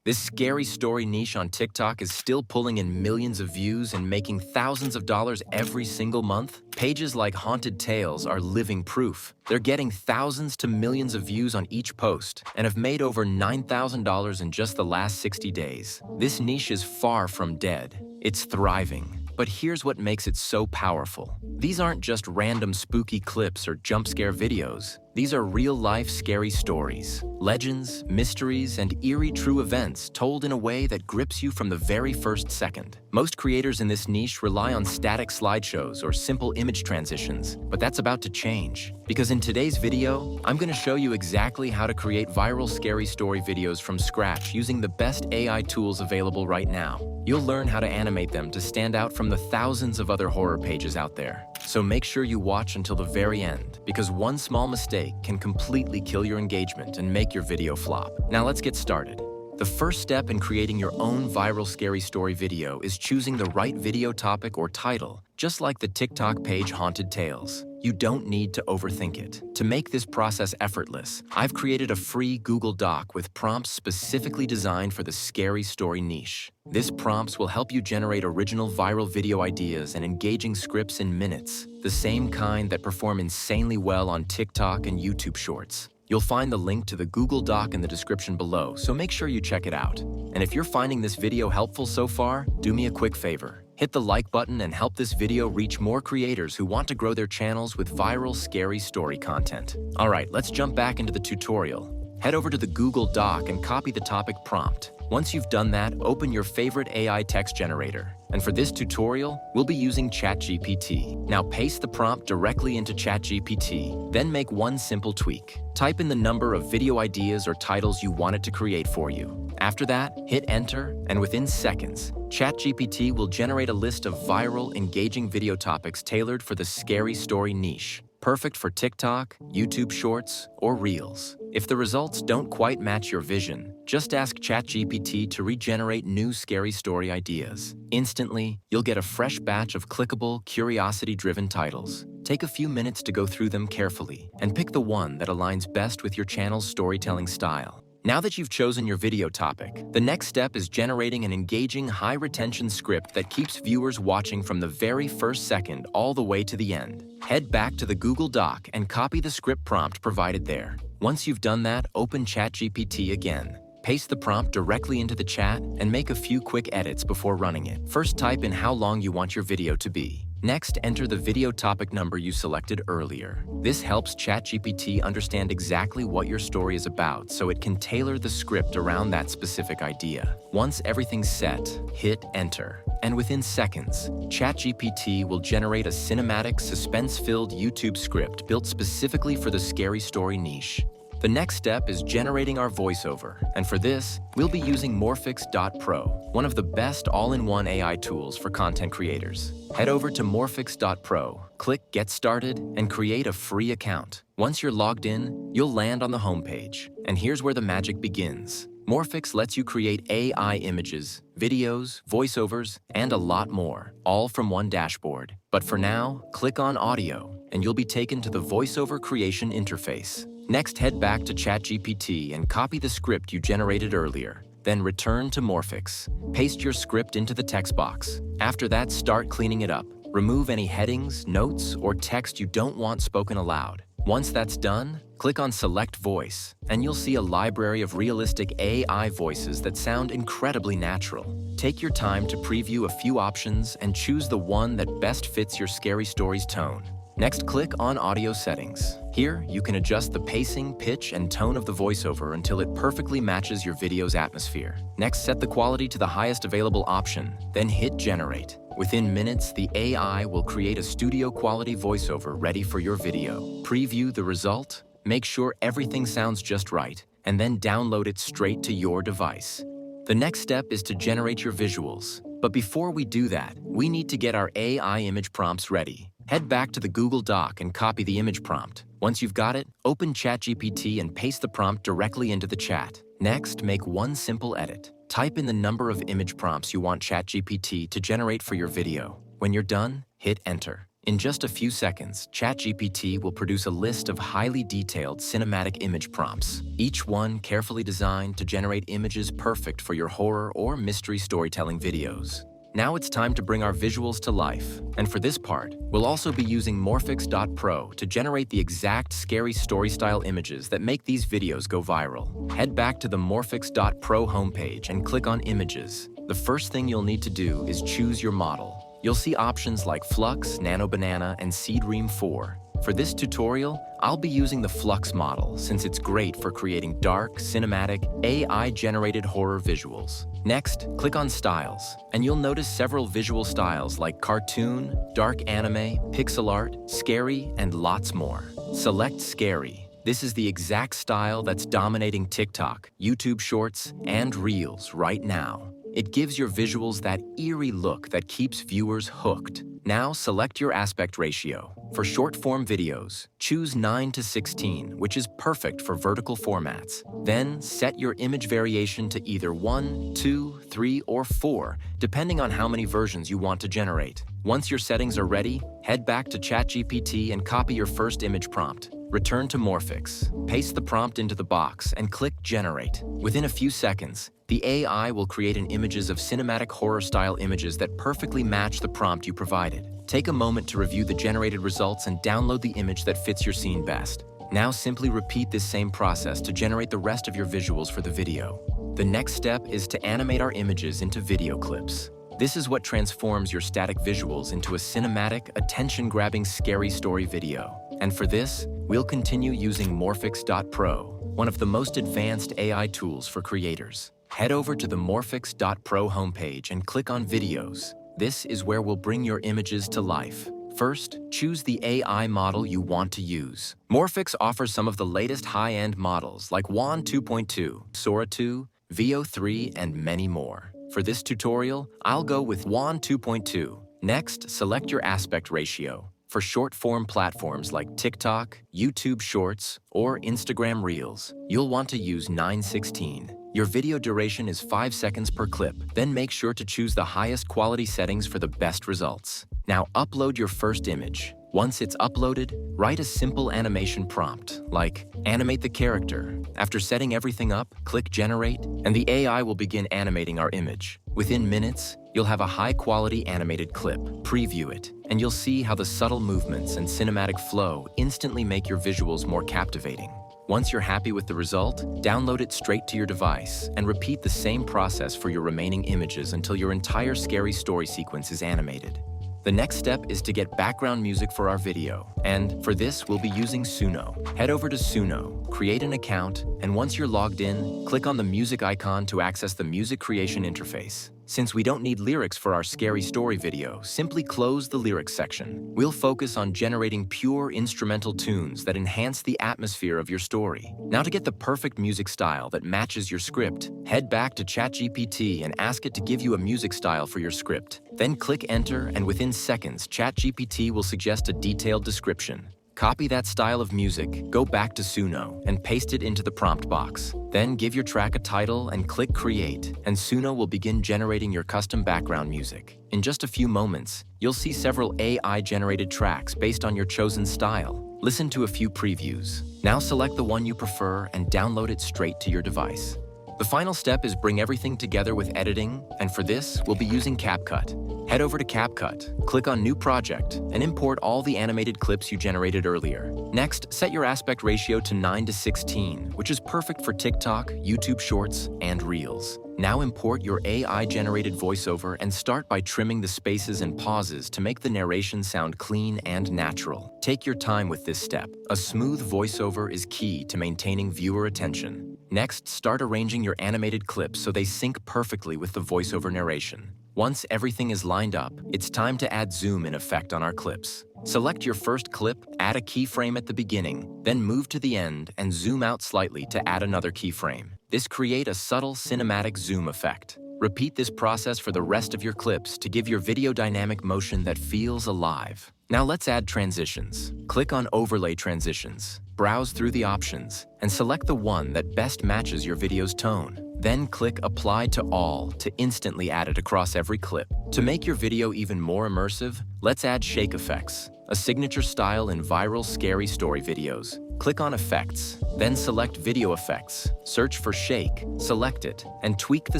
This scary story niche on TikTok is still pulling in millions of views and making thousands of dollars every single month. Pages like Haunted Tales are living proof. They're getting thousands to millions of views on each post and have made over $9,000 in just the last 60 days. This niche is far from dead. It's thriving. But here's what makes it so powerful. These aren't just random spooky clips or jump scare videos. These are real-life scary stories, legends, mysteries, and eerie true events told in a way that grips you from the very first second. Most creators in this niche rely on static slideshows or simple image transitions, but that's about to change. Because in today's video, I'm going to show you exactly how to create viral scary story videos from scratch using the best AI tools available right now. You'll learn how to animate them to stand out from the thousands of other horror pages out there. So make sure you watch until the very end, because one small mistake can completely kill your engagement and make your video flop. Now let's get started. The first step in creating your own viral scary story video is choosing the right video topic or title, just like the TikTok page Haunted Tales. You don't need to overthink it. To make this process effortless, I've created a free Google Doc with prompts specifically designed for the scary story niche. These prompts will help you generate original viral video ideas and engaging scripts in minutes, the same kind that perform insanely well on TikTok and YouTube Shorts. You'll find the link to the Google Doc in the description below, so make sure you check it out. And if you're finding this video helpful so far, do me a quick favor. Hit the like button and help this video reach more creators who want to grow their channels with viral, scary story content. All right, let's jump back into the tutorial. Head over to the Google Doc and copy the topic prompt. Once you've done that, open your favorite AI text generator. And for this tutorial, we'll be using ChatGPT. Now paste the prompt directly into ChatGPT, then make one simple tweak. Type in the number of video ideas or titles you want it to create for you. After that, hit enter, and within seconds, ChatGPT will generate a list of viral, engaging video topics tailored for the scary story niche. Perfect for TikTok, YouTube Shorts, or Reels. If the results don't quite match your vision, just ask ChatGPT to regenerate new scary story ideas. Instantly, you'll get a fresh batch of clickable, curiosity-driven titles. Take a few minutes to go through them carefully and pick the one that aligns best with your channel's storytelling style. Now that you've chosen your video topic, the next step is generating an engaging, high-retention script that keeps viewers watching from the very first second all the way to the end. Head back to the Google Doc and copy the script prompt provided there. Once you've done that, open ChatGPT again. Paste the prompt directly into the chat and make a few quick edits before running it. First, type in how long you want your video to be. Next, enter the video topic number you selected earlier. This helps ChatGPT understand exactly what your story is about, so it can tailor the script around that specific idea. Once everything's set, hit enter. And within seconds, ChatGPT will generate a cinematic, suspense-filled YouTube script built specifically for the scary story niche. The next step is generating our voiceover, and for this, we'll be using Morphix.pro, one of the best all-in-one AI tools for content creators. Head over to Morphix.pro, click Get Started, and create a free account. Once you're logged in, you'll land on the homepage, and here's where the magic begins. Morphix lets you create AI images, videos, voiceovers, and a lot more, all from one dashboard. But for now, click on Audio, and you'll be taken to the voiceover creation interface. Next, head back to ChatGPT and copy the script you generated earlier. Then return to Morphix. Paste your script into the text box. After that, start cleaning it up. Remove any headings, notes, or text you don't want spoken aloud. Once that's done, click on Select Voice, and you'll see a library of realistic AI voices that sound incredibly natural. Take your time to preview a few options and choose the one that best fits your scary story's tone. Next, click on Audio Settings. Here, you can adjust the pacing, pitch, and tone of the voiceover until it perfectly matches your video's atmosphere. Next, set the quality to the highest available option, then hit Generate. Within minutes, the AI will create a studio-quality voiceover ready for your video. Preview the result, make sure everything sounds just right, and then download it straight to your device. The next step is to generate your visuals. But before we do that, we need to get our AI image prompts ready. Head back to the Google Doc and copy the image prompt. Once you've got it, open ChatGPT and paste the prompt directly into the chat. Next, make one simple edit. Type in the number of image prompts you want ChatGPT to generate for your video. When you're done, hit enter. In just a few seconds, ChatGPT will produce a list of highly detailed cinematic image prompts, each one carefully designed to generate images perfect for your horror or mystery storytelling videos. Now it's time to bring our visuals to life, and for this part, we'll also be using Morphix.pro to generate the exact scary story-style images that make these videos go viral. Head back to the Morphix.pro homepage and click on Images. The first thing you'll need to do is choose your model. You'll see options like Flux, Nano Banana, and Seedream 4. For this tutorial, I'll be using the Flux model since it's great for creating dark, cinematic, AI-generated horror visuals. Next, click on Styles, and you'll notice several visual styles like cartoon, dark anime, pixel art, scary, and lots more. Select Scary. This is the exact style that's dominating TikTok, YouTube Shorts, and Reels right now. It gives your visuals that eerie look that keeps viewers hooked. Now select your aspect ratio. For short-form videos, choose 9:16, which is perfect for vertical formats. Then set your image variation to either 1, 2, 3, or 4, depending on how many versions you want to generate. Once your settings are ready, head back to ChatGPT and copy your first image prompt. Return to Morphix, paste the prompt into the box, and click Generate. Within a few seconds, the AI will create images of cinematic horror-style images that perfectly match the prompt you provided. Take a moment to review the generated results and download the image that fits your scene best. Now simply repeat this same process to generate the rest of your visuals for the video. The next step is to animate our images into video clips. This is what transforms your static visuals into a cinematic, attention-grabbing, scary story video. And for this, we'll continue using Morphix.pro, one of the most advanced AI tools for creators. Head over to the Morphix.pro homepage and click on Videos. This is where we'll bring your images to life. First, choose the AI model you want to use. Morphix offers some of the latest high-end models like WAN 2.2, Sora 2, Veo 3, and many more. For this tutorial, I'll go with WAN 2.2. Next, select your aspect ratio. For short-form platforms like TikTok, YouTube Shorts, or Instagram Reels, you'll want to use 9:16. Your video duration is 5 seconds per clip. Then make sure to choose the highest quality settings for the best results. Now upload your first image. Once it's uploaded, write a simple animation prompt, like animate the character. After setting everything up, click Generate, and the AI will begin animating our image. Within minutes, you'll have a high-quality animated clip. Preview it, and you'll see how the subtle movements and cinematic flow instantly make your visuals more captivating. Once you're happy with the result, download it straight to your device and repeat the same process for your remaining images until your entire scary story sequence is animated. The next step is to get background music for our video, and for this we'll be using Suno. Head over to Suno, create an account, and once you're logged in, click on the music icon to access the music creation interface. Since we don't need lyrics for our scary story video, simply close the lyrics section. We'll focus on generating pure instrumental tunes that enhance the atmosphere of your story. Now to get the perfect music style that matches your script, head back to ChatGPT and ask it to give you a music style for your script. Then click Enter, and within seconds, ChatGPT will suggest a detailed description. Copy that style of music, go back to Suno, and paste it into the prompt box. Then give your track a title and click Create, and Suno will begin generating your custom background music. In just a few moments, you'll see several AI-generated tracks based on your chosen style. Listen to a few previews. Now select the one you prefer and download it straight to your device. The final step is bring everything together with editing, and for this, we'll be using CapCut. Head over to CapCut, click on New Project, and import all the animated clips you generated earlier. Next, set your aspect ratio to 9:16, which is perfect for TikTok, YouTube Shorts, and Reels. Now import your AI-generated voiceover and start by trimming the spaces and pauses to make the narration sound clean and natural. Take your time with this step. A smooth voiceover is key to maintaining viewer attention. Next, start arranging your animated clips so they sync perfectly with the voiceover narration. Once everything is lined up, it's time to add zoom in effect on our clips. Select your first clip, add a keyframe at the beginning, then move to the end and zoom out slightly to add another keyframe. This creates a subtle cinematic zoom effect. Repeat this process for the rest of your clips to give your video dynamic motion that feels alive. Now let's add transitions. Click on Overlay Transitions, browse through the options, and select the one that best matches your video's tone. Then click Apply to All to instantly add it across every clip. To make your video even more immersive, let's add shake effects. a signature style in viral scary story videos. Click on Effects, then select Video Effects. Search for Shake, select it, and tweak the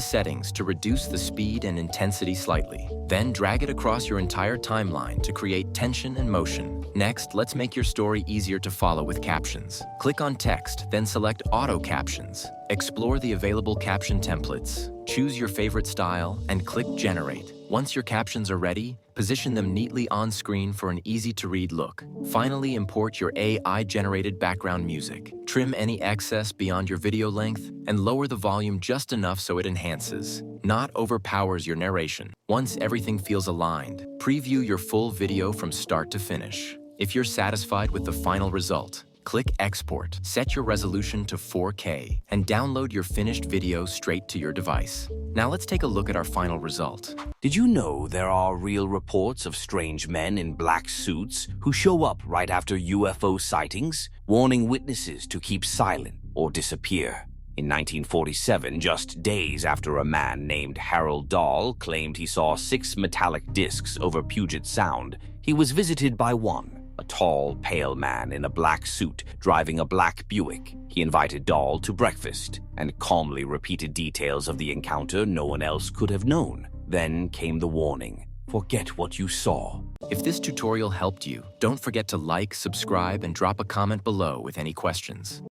settings to reduce the speed and intensity slightly. Then drag it across your entire timeline to create tension and motion. Next, let's make your story easier to follow with captions. Click on Text, then select Auto Captions. Explore the available caption templates. Choose your favorite style and click Generate. Once your captions are ready, position them neatly on screen for an easy-to-read look. Finally, import your AI-generated background music. Trim any excess beyond your video length and lower the volume just enough so it enhances, not overpowers your narration. Once everything feels aligned, preview your full video from start to finish. If you're satisfied with the final result, click Export, set your resolution to 4K, and download your finished video straight to your device. Now let's take a look at our final result. Did you know there are real reports of strange men in black suits who show up right after UFO sightings, warning witnesses to keep silent or disappear? In 1947, just days after a man named Harold Dahl claimed he saw 6 metallic discs over Puget Sound, he was visited by one. A tall, pale man in a black suit driving a black Buick. He invited Dahl to breakfast and calmly repeated details of the encounter no one else could have known. Then came the warning: forget what you saw. If this tutorial helped you, don't forget to like, subscribe, and drop a comment below with any questions.